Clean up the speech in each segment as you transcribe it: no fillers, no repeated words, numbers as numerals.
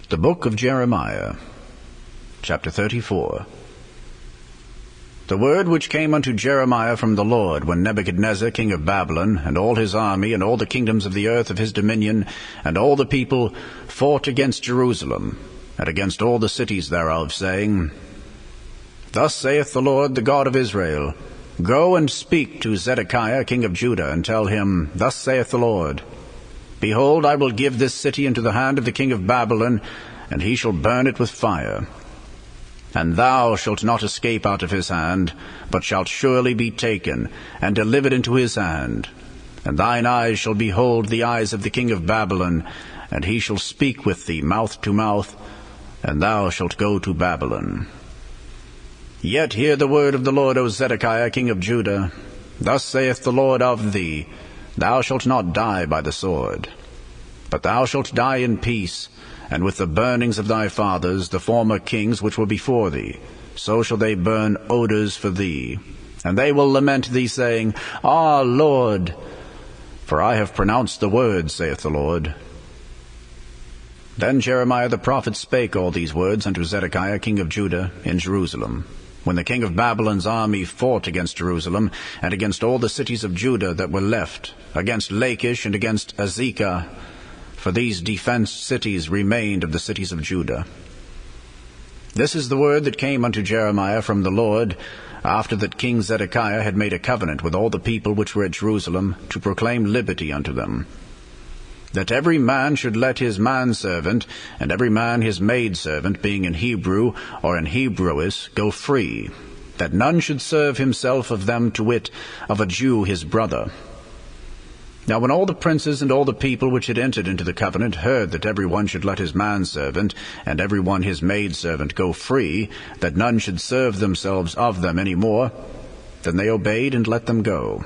The book of Jeremiah, chapter 34. The word which came unto Jeremiah from the Lord, when Nebuchadnezzar king of Babylon, and all his army, and all the kingdoms of the earth of his dominion, and all the people, fought against Jerusalem, and against all the cities thereof, saying, Thus saith the Lord, the God of Israel, Go and speak to Zedekiah king of Judah, and tell him, Thus saith the Lord, Behold, I will give this city into the hand of the king of Babylon, and he shall burn it with fire. And thou shalt not escape out of his hand, but shalt surely be taken, and delivered into his hand. And thine eyes shall behold the eyes of the king of Babylon, and he shall speak with thee mouth to mouth, and thou shalt go to Babylon. Yet hear the word of the Lord, O Zedekiah king of Judah. Thus saith the Lord of thee, Thou shalt not die by the sword, but thou shalt die in peace, and with the burnings of thy fathers, the former kings which were before thee, so shall they burn odors for thee. And they will lament thee, saying, Ah, Lord! For I have pronounced the word, saith the Lord. Then Jeremiah the prophet spake all these words unto Zedekiah king of Judah in Jerusalem, when the king of Babylon's army fought against Jerusalem, and against all the cities of Judah that were left, against Lachish and against Azekah, for these defenced cities remained of the cities of Judah. This is the word that came unto Jeremiah from the Lord, after that King Zedekiah had made a covenant with all the people which were at Jerusalem, to proclaim liberty unto them, that every man should let his manservant, and every man his maidservant, being in Hebrew or in Hebrewess, go free, that none should serve himself of them, to wit, of a Jew his brother. Now when all the princes and all the people which had entered into the covenant heard that every one should let his manservant, and every one his maidservant, go free, that none should serve themselves of them any more, then they obeyed and let them go.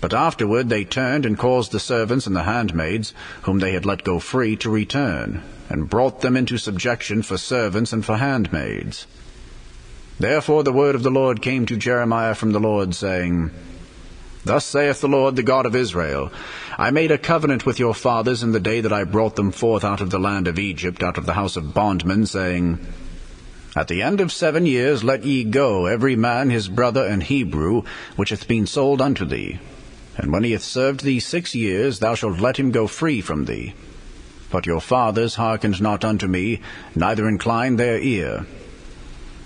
But afterward they turned and caused the servants and the handmaids, whom they had let go free, to return, and brought them into subjection for servants and for handmaids. Therefore the word of the Lord came to Jeremiah from the Lord, saying, Thus saith the Lord, the God of Israel, I made a covenant with your fathers in the day that I brought them forth out of the land of Egypt, out of the house of bondmen, saying, At the end of 7 years let ye go, every man his brother in Hebrew, which hath been sold unto thee. And when he hath served thee 6 years, thou shalt let him go free from thee. But your fathers hearkened not unto me, neither inclined their ear.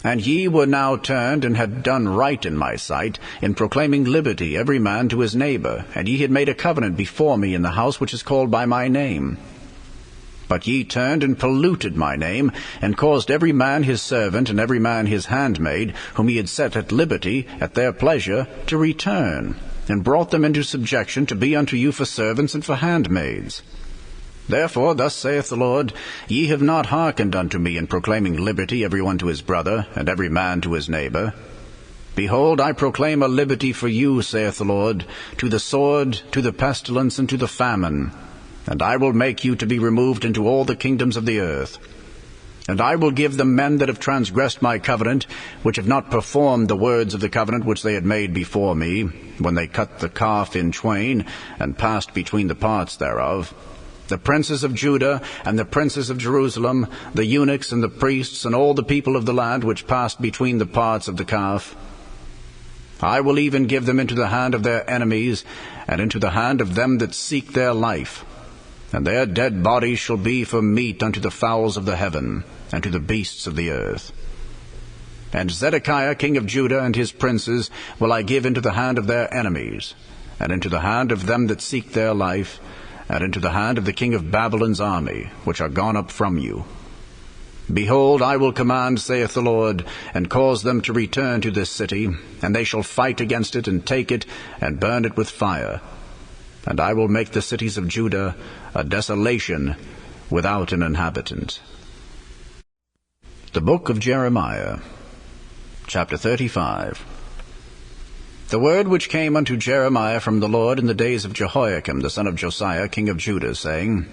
And ye were now turned, and had done right in my sight, in proclaiming liberty every man to his neighbor, and ye had made a covenant before me in the house which is called by my name. But ye turned and polluted my name, and caused every man his servant, and every man his handmaid, whom he had set at liberty, at their pleasure, to return, and brought them into subjection to be unto you for servants and for handmaids. Therefore thus saith the Lord, Ye have not hearkened unto me in proclaiming liberty every one to his brother, and every man to his neighbor. Behold, I proclaim a liberty for you, saith the Lord, to the sword, to the pestilence, and to the famine. And I will make you to be removed into all the kingdoms of the earth. And I will give them men that have transgressed my covenant, which have not performed the words of the covenant which they had made before me, when they cut the calf in twain, and passed between the parts thereof, the princes of Judah, and the princes of Jerusalem, the eunuchs and the priests, and all the people of the land which passed between the parts of the calf. I will even give them into the hand of their enemies, and into the hand of them that seek their life. And their dead bodies shall be for meat unto the fowls of the heaven, and to the beasts of the earth. And Zedekiah king of Judah and his princes will I give into the hand of their enemies, and into the hand of them that seek their life, and into the hand of the king of Babylon's army, which are gone up from you. Behold, I will command, saith the Lord, and cause them to return to this city, and they shall fight against it, and take it, and burn it with fire. And I will make the cities of Judah a desolation without an inhabitant. The book of Jeremiah, chapter 35. The word which came unto Jeremiah from the Lord in the days of Jehoiakim the son of Josiah king of Judah, saying,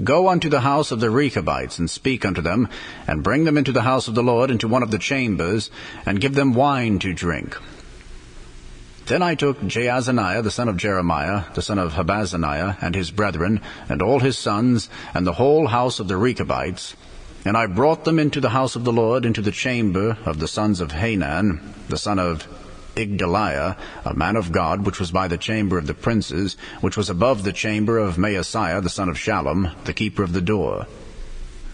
Go unto the house of the Rechabites, and speak unto them, and bring them into the house of the Lord, into one of the chambers, and give them wine to drink. Then I took Jaazaniah the son of Jeremiah, the son of Habazaniah, and his brethren, and all his sons, and the whole house of the Rechabites, and I brought them into the house of the Lord, into the chamber of the sons of Hanan, the son of Igdaliah, a man of God, which was by the chamber of the princes, which was above the chamber of Maaseiah the son of Shallum, the keeper of the door.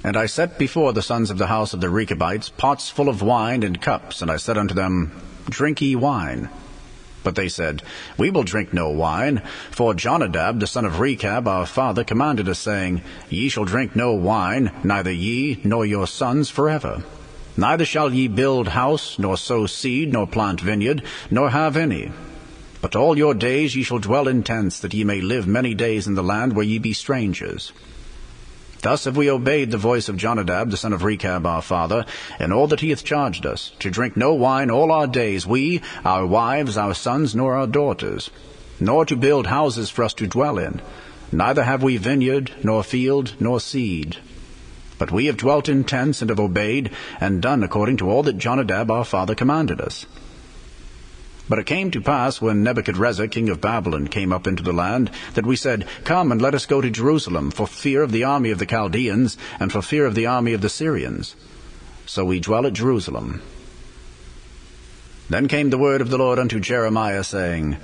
And I set before the sons of the house of the Rechabites pots full of wine and cups, and I said unto them, Drink ye wine. But they said, We will drink no wine, for Jonadab the son of Rechab our father commanded us, saying, Ye shall drink no wine, neither ye nor your sons forever. Neither shall ye build house, nor sow seed, nor plant vineyard, nor have any. But all your days ye shall dwell in tents, that ye may live many days in the land where ye be strangers. Thus have we obeyed the voice of Jonadab the son of Rechab our father, in all that he hath charged us, to drink no wine all our days, we, our wives, our sons, nor our daughters, nor to build houses for us to dwell in. Neither have we vineyard, nor field, nor seed. But we have dwelt in tents, and have obeyed, and done according to all that Jonadab our father commanded us. But it came to pass, when Nebuchadrezzar king of Babylon came up into the land, that we said, Come, and let us go to Jerusalem, for fear of the army of the Chaldeans, and for fear of the army of the Syrians. So we dwell at Jerusalem. Then came the word of the Lord unto Jeremiah, saying,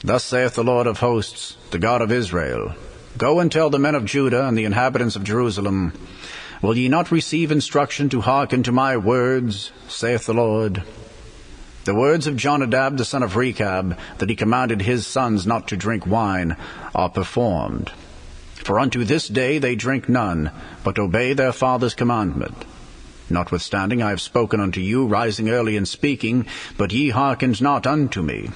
Thus saith the Lord of hosts, the God of Israel, Go and tell the men of Judah and the inhabitants of Jerusalem, Will ye not receive instruction to hearken to my words, saith the Lord? The words of Jonadab the son of Rechab, that he commanded his sons not to drink wine, are performed. For unto this day they drink none, but obey their father's commandment. Notwithstanding I have spoken unto you, rising early and speaking, but ye hearkened not unto me.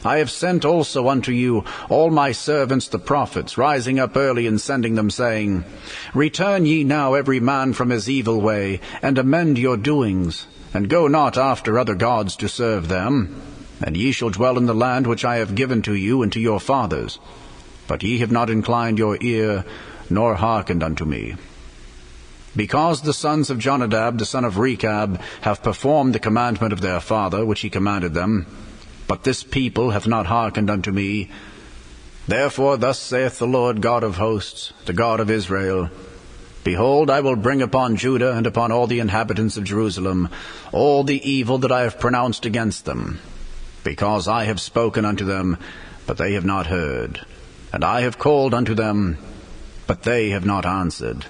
I have sent also unto you all my servants the prophets, rising up early and sending them, saying, Return ye now every man from his evil way, and amend your doings, and go not after other gods to serve them, and ye shall dwell in the land which I have given to you and to your fathers. But ye have not inclined your ear, nor hearkened unto me. Because the sons of Jonadab the son of Rechab have performed the commandment of their father, which he commanded them, but this people hath not hearkened unto me, therefore thus saith the Lord God of hosts, the God of Israel, Behold, I will bring upon Judah and upon all the inhabitants of Jerusalem all the evil that I have pronounced against them, because I have spoken unto them, but they have not heard, and I have called unto them, but they have not answered.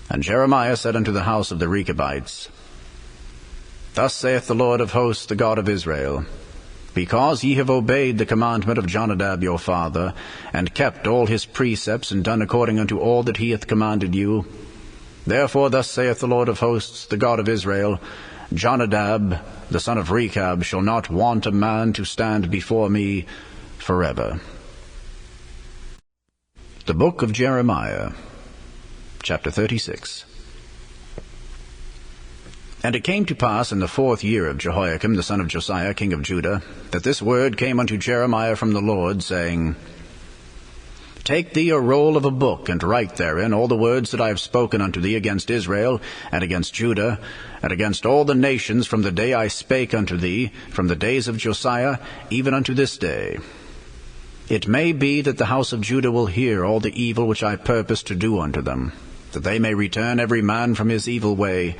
And Jeremiah said unto the house of the Rechabites, Thus saith the Lord of hosts, the God of Israel, Because ye have obeyed the commandment of Jonadab your father, and kept all his precepts, and done according unto all that he hath commanded you, therefore thus saith the Lord of hosts, the God of Israel, Jonadab the son of Rechab shall not want a man to stand before me forever. The Book of Jeremiah, chapter 36. And it came to pass in the 4th year of Jehoiakim the son of Josiah king of Judah, that this word came unto Jeremiah from the Lord, saying, Take thee a roll of a book, and write therein all the words that I have spoken unto thee against Israel, and against Judah, and against all the nations from the day I spake unto thee, from the days of Josiah, even unto this day. It may be that the house of Judah will hear all the evil which I purpose to do unto them, that they may return every man from his evil way,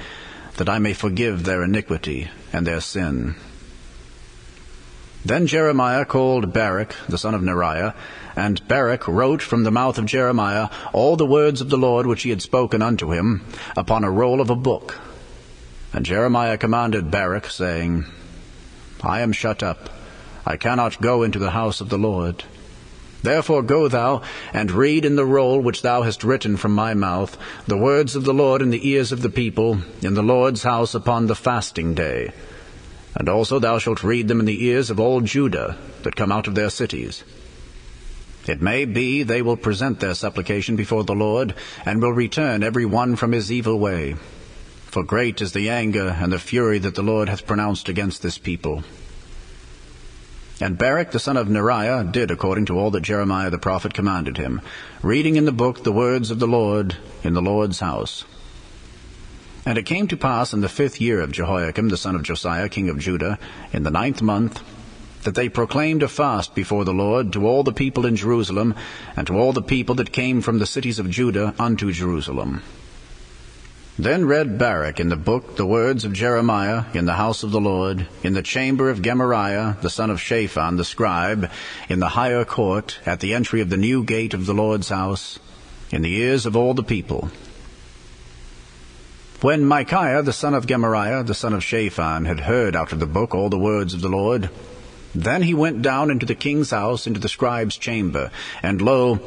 that I may forgive their iniquity and their sin. Then Jeremiah called Baruch the son of Neriah, and Baruch wrote from the mouth of Jeremiah all the words of the Lord which he had spoken unto him upon a roll of a book. And Jeremiah commanded Baruch, saying, I am shut up, I cannot go into the house of the Lord. Therefore go thou, and read in the roll which thou hast written from my mouth the words of the Lord in the ears of the people, in the Lord's house upon the fasting day. And also thou shalt read them in the ears of all Judah that come out of their cities. It may be they will present their supplication before the Lord, and will return every one from his evil way. For great is the anger and the fury that the Lord hath pronounced against this people. And Baruch the son of Neriah did according to all that Jeremiah the prophet commanded him, reading in the book the words of the Lord in the Lord's house. And it came to pass in the 5th year of Jehoiakim the son of Josiah king of Judah, in the 9th month, that they proclaimed a fast before the Lord to all the people in Jerusalem, and to all the people that came from the cities of Judah unto Jerusalem. Then read Baruch in the book the words of Jeremiah in the house of the Lord, in the chamber of Gemariah the son of Shaphan the scribe, in the higher court, at the entry of the new gate of the Lord's house, in the ears of all the people. When Micaiah the son of Gemariah the son of Shaphan had heard out of the book all the words of the Lord, then he went down into the king's house, into the scribe's chamber. And lo,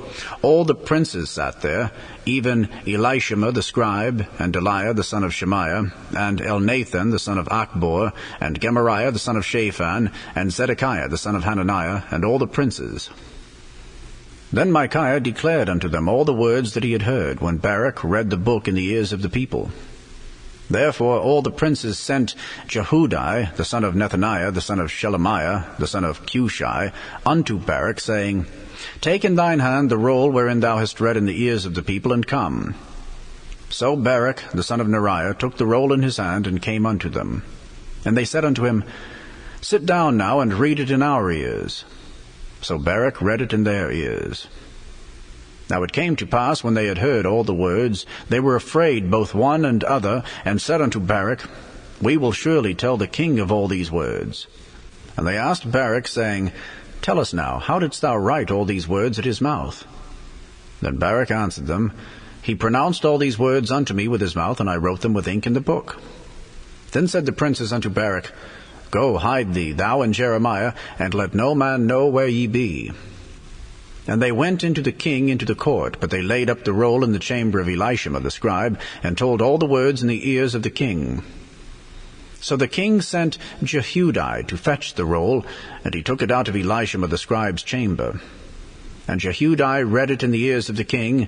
all the princes sat there, even Elishama the scribe, and Delaiah the son of Shemaiah, and Elnathan the son of Achbor, and Gemariah the son of Shaphan, and Zedekiah the son of Hananiah, and all the princes. Then Micaiah declared unto them all the words that he had heard, when Baruch read the book in the ears of the people. Therefore all the princes sent Jehudi, the son of Nethaniah, the son of Shelemiah, the son of Cushi, unto Baruch, saying, Take in thine hand the roll wherein thou hast read in the ears of the people, and come. So Baruch, the son of Neriah, took the roll in his hand, and came unto them. And they said unto him, Sit down now, and read it in our ears. So Baruch read it in their ears. Now it came to pass, when they had heard all the words, they were afraid both one and other, and said unto Baruch, We will surely tell the king of all these words. And they asked Baruch, saying, Tell us now, how didst thou write all these words at his mouth? Then Baruch answered them, He pronounced all these words unto me with his mouth, and I wrote them with ink in the book. Then said the princes unto Baruch, Go, hide thee, thou and Jeremiah, and let no man know where ye be. And they went into the king into the court, but they laid up the roll in the chamber of Elishama the scribe, and told all the words in the ears of the king. So the king sent Jehudi to fetch the roll, and he took it out of Elishama the scribe's chamber. And Jehudi read it in the ears of the king,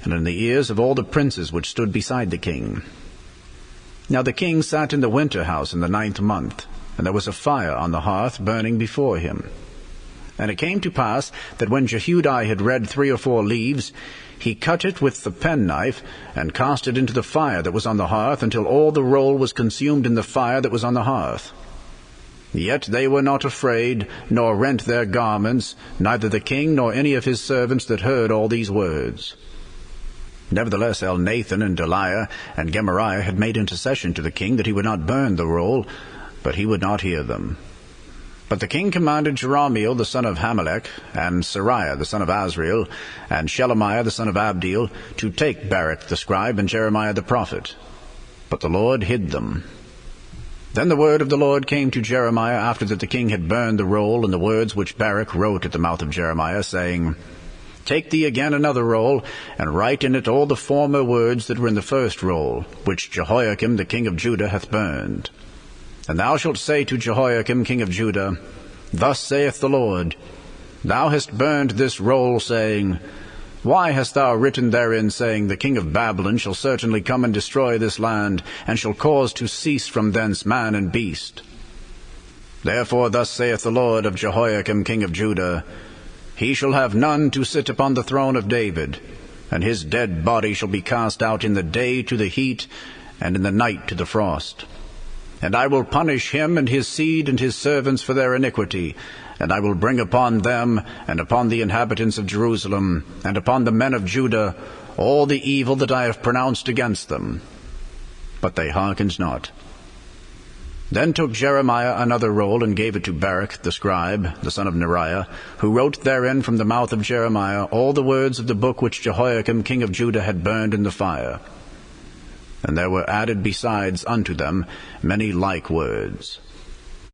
and in the ears of all the princes which stood beside the king. Now the king sat in the winter house in the 9th month, and there was a fire on the hearth burning before him. And it came to pass that when Jehudi had read 3 or 4 leaves, he cut it with the penknife, and cast it into the fire that was on the hearth, until all the roll was consumed in the fire that was on the hearth. Yet they were not afraid, nor rent their garments, neither the king nor any of his servants that heard all these words. Nevertheless Elnathan and Delaiah and Gemariah had made intercession to the king that he would not burn the roll, but he would not hear them. But the king commanded Jerahmeel the son of Hamelech, and Seraiah the son of Azriel, and Shelemiah the son of Abdeel, to take Baruch the scribe and Jeremiah the prophet. But the Lord hid them. Then the word of the Lord came to Jeremiah after that the king had burned the roll and the words which Baruch wrote at the mouth of Jeremiah, saying, Take thee again another roll, and write in it all the former words that were in the first roll, which Jehoiakim the king of Judah hath burned. And thou shalt say to Jehoiakim king of Judah, Thus saith the Lord, Thou hast burned this roll, saying, Why hast thou written therein, saying, The king of Babylon shall certainly come and destroy this land, and shall cause to cease from thence man and beast? Therefore thus saith the Lord of Jehoiakim king of Judah, He shall have none to sit upon the throne of David, and his dead body shall be cast out in the day to the heat, and in the night to the frost. And I will punish him and his seed and his servants for their iniquity, and I will bring upon them, and upon the inhabitants of Jerusalem, and upon the men of Judah, all the evil that I have pronounced against them. But they hearkened not. Then took Jeremiah another roll, and gave it to Baruch the scribe, the son of Neriah, who wrote therein from the mouth of Jeremiah all the words of the book which Jehoiakim king of Judah had burned in the fire. And there were added besides unto them many like words.